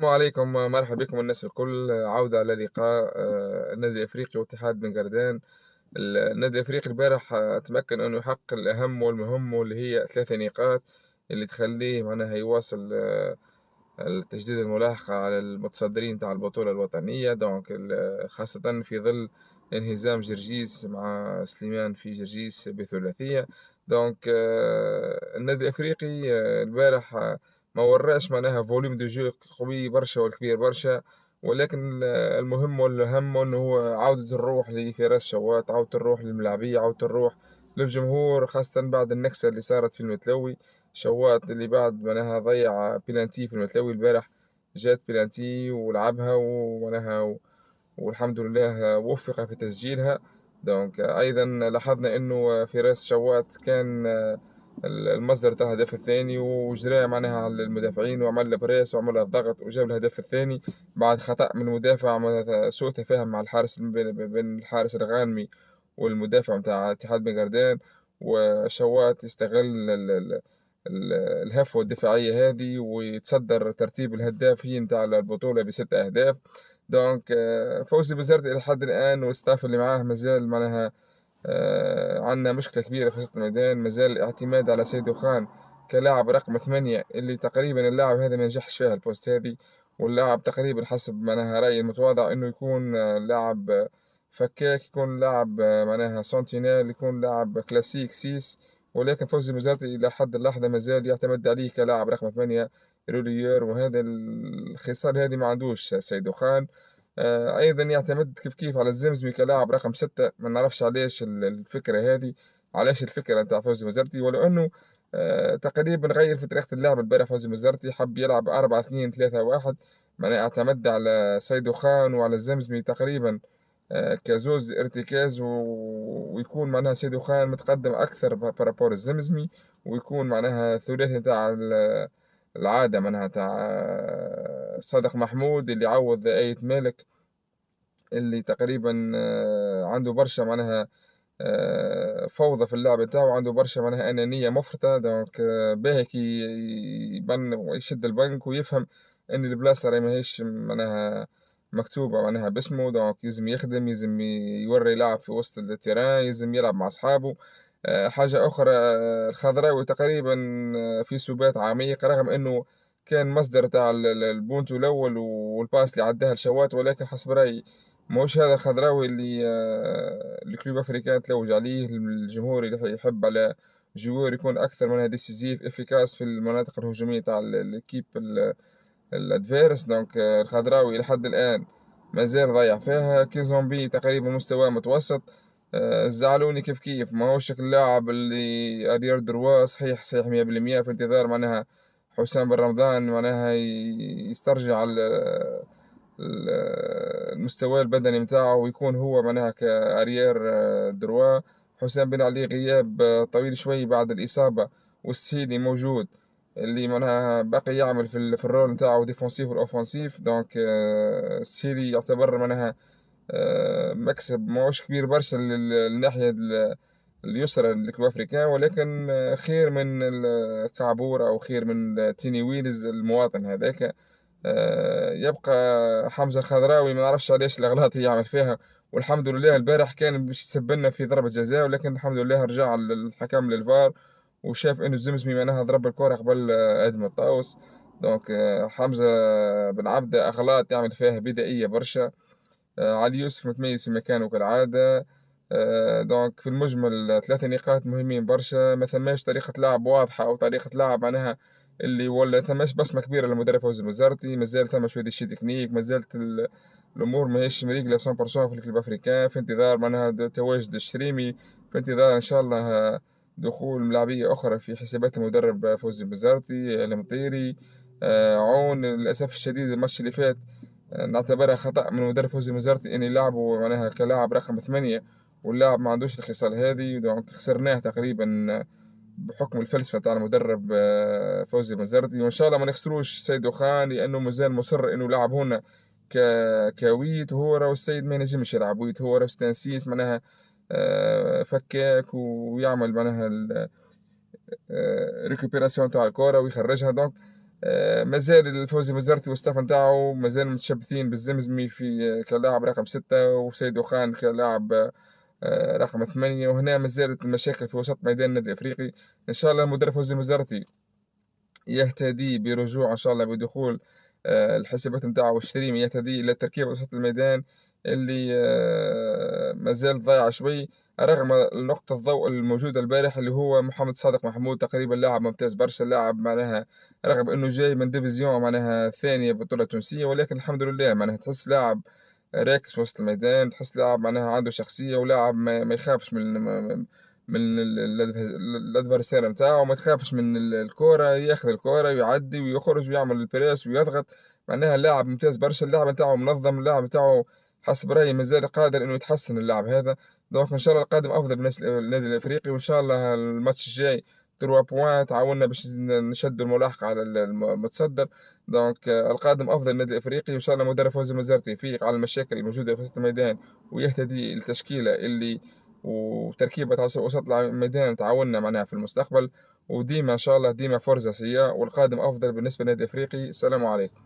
السلام عليكم، مرحبا بكم الناس الكل. عودة على لقاء النادي الأفريقي واتحاد بن قردان. النادي الأفريقي البارح تمكن أنه يحقق الأهم والمهم، واللي هي 3 نقاط اللي تخليه معناها يواصل التجديد الملاحقة على المتصدرين تاع البطولة الوطنية. دونك خاصة في ظل انهزام جرجيس مع سليمان في جرجيس بثلاثية. دونك النادي الأفريقي البارح ما وراش معناها فوليوم دو جو قوي برشا والكبير برشا، ولكن المهم والأهم أنه هو عودة الروح لفراس شوات، عودة الروح للملاعبية، عودة الروح للجمهور، خاصة بعد النكسة اللي صارت في المتلوي. شوات اللي بعد معناها ضيع بلانتي في المتلوي البارح، جات بلانتي ولعبها ومعناها والحمد لله وفق في تسجيلها. دونك أيضا لاحظنا أنه فراس شوات كان المصدر تاع الهدف الثاني، وجرى معناها على المدافعين وعمل بريس وعمل الضغط وجاب الهدف الثاني بعد خطأ من المدافع، معناتها سوء تفاهم مع الحارس بين الحارس الغانمي والمدافع متاع اتحاد بن قردان. وشوات يستغل الهفوة الدفاعية هذه ويتصدر ترتيب الهدافين تاع البطولة ب6 أهداف. دونك فوزي بزرت إلى حد الآن والستاف اللي معاه مازال معناها عندنا مشكلة كبيرة في وسط الميدان. مازال الاعتماد على سيدو خان كلاعب رقم 8، اللي تقريبا اللاعب هذا ما نجحش فيها البوست هذه. واللاعب تقريبا حسب معناها رأيي المتواضع إنه يكون لاعب فكاك، يكون لاعب معناها سنتينيل، يكون لاعب كلاسيك سيس. ولكن فوزي مزارتي إلى حد اللحظة مازال يعتمد عليه كلاعب رقم 8 روليير، وهذا الخصال هذه ما عندوش سيدو خان. أيضا يعتمد كيف كيف على الزمزمي كلاعب رقم 6. ما نعرفش علاش الفكرة هذه، علاش الفكرة نتاع فوزي مزارتي، ولو أنه تقريبا غير في طريقة اللعب البارح. فوزي مزارتي حب يلعب 4-2-3-1، معناها اعتمد على سيدو خان وعلى الزمزمي تقريبا كزوز ارتكاز ويكون معناها سيدو خان متقدم أكثر بارابور الزمزمي، ويكون معناها الثلاثي نتاع العادة معناها تاع صادق محمود اللي عوض آية مالك، اللي تقريبا عنده برشا معناها فوضى في اللعب نتاعو، عنده برشا معناها أنانية مفرطة. دونك باهي كي يبن ويشد البنك ويفهم إن البلاصة راهي ماهيش معناها مكتوبة معناها باسمه. دونك يلزم يخدم، يلزم يوري يلعب في وسط التيران، يلزم يلعب مع أصحابه. حاجة أخرى الخضراوي تقريبا في سبات عميق، رغم إنه كان مصدر تاع البونتو الأول والباس اللي عداها لشوات، ولكن حسب رأيي مش هذا الخضراوي اللي الكلوب افريكان تلوج عليه. الجمهور اللي يحب على جوار يكون اكثر منها ديسيزيف افيكاس في المناطق الهجوميه تاع الكيب الادفيرس. دونك الخضراوي لحد الان مازال ضايع فيها. كيزومبي تقريبا مستواه متوسط. الزعلوني كيف كيف ما هوش اللاعب اللي اريار دروا صحيح صحيح 100% في انتظار معناها حسام بن رمضان معناها يسترجع المستوى البدني متاعه ويكون هو معناها كاريير دروا. حسام بن علي غياب طويل شوي بعد الإصابة، والسهيلي موجود اللي معناها باقي يعمل في الرول نتاعو ديفونسيف والاوفونسيف. دونك السهيلي يعتبر معناها مكسب ماهوش كبير برشا للناحية اليسرى للكلو افريكان، ولكن خير من كعبور او خير من تيني ويلز المواطن هذاك. يبقى حمزة الخضراوي ما نعرفش علاش الأغلاط اللي يعمل فيها. والحمد لله البارح كان باش يسبلنا في ضربة جزاء، ولكن الحمد لله رجع الحكم للفار وشاف إنه الزمزمي معناها ضرب الكرة قبل آدم الطاوس. دونك حمزة بن عبدة أغلاط يعمل فيها بدائية برشا. علي يوسف متميز في مكانه كالعادة. دونك في المجمل 3 نقاط مهمين برشا. ما ثماش طريقة لعب واضحة أو طريقة لعب معناها اللي ولا ثماش بصمة كبيرة للمدرب فوزي مزارتي. مازال ثما شوية شي تكنيك، مازالت الأمور ماهيش مريقلة 100% في الكلوب أفريكان. في انتظار معناها تواجد الشريمي، في انتظار إن شاء الله دخول ملاعبية أخرى في حسابات المدرب فوزي مزارتي المطيري. عون للأسف الشديد الماتش اللي فات نعتبرها خطأ من مدرب فوزي مزارتي إن يلعبه معناها كلاعب رقم 8، واللاعب ما عندوش الخصال هذه. دونك خسرناه تقريبا بحكم الفلسفة تاع المدرب فوزي مزارتي. وإن شاء الله ما نخسروش سيدو خان، لأنه مازال مصر إنه يلعب هنا ك كويت. وهو راهو السيد ما ينجمش يلعب ويت، هو راهو ستانسيس معناها فكاك ويعمل معناها ريكوبيراسيون تاع الكرة ويخرجها. دونك مازال الفوزي بزرتي والستاف نتاعو مازال متشبثين بالزمزمي في كلاعب رقم 6 وسيدو خان كلاعب رقم 8، وهنا ما زالت المشاكل في وسط ميدان النادي الأفريقي. إن شاء الله المدرب فوزي مزرتي يهتدي برجوع إن شاء الله بدخول الحسابات نتاعو والشريمي، يهتدي إلى تركيبة وسط الميدان اللي ما زال ضايعة شوي، رغم نقطة الضوء الموجودة البارح اللي هو محمد صادق محمود، تقريبا لاعب ممتاز برشا، لاعب معناها رغم إنه جاي من ديفيزيون معناها ثانية بطولة تونسية، ولكن الحمد لله معناها تحس لاعب راكز في وسط الميدان، تحس لاعب معناها عنده شخصية، ولاعب ما يخافش من الادفرسير نتاعو، ما تخافش من الكورة، ياخذ الكورة ويعدي ويخرج ويعمل البريس ويضغط، معناها لاعب ممتاز برشا، اللاعب نتاعو منظم، اللاعب نتاعو حسب رأيي مازال قادر إنه يتحسن اللاعب هذا. دونك إن شاء الله القادم أفضل بالنسبة للنادي الأفريقي، وإن شاء الله الماتش الجاي 3 بوان تعاوننا باش نشدوا الملاحقة على المتصدر. دونك القادم أفضل للنادي الأفريقي، وإن شاء الله مدرب فوزي مزارتي يفيق على المشاكل الموجودة في وسط الميدان، ويهتدي التشكيلة اللي وتركيبة وسط الميدان تعاوننا معناها في المستقبل، وديما إن شاء الله ديما فرزة سيئة، والقادم أفضل بالنسبة للنادي الأفريقي. السلام عليكم.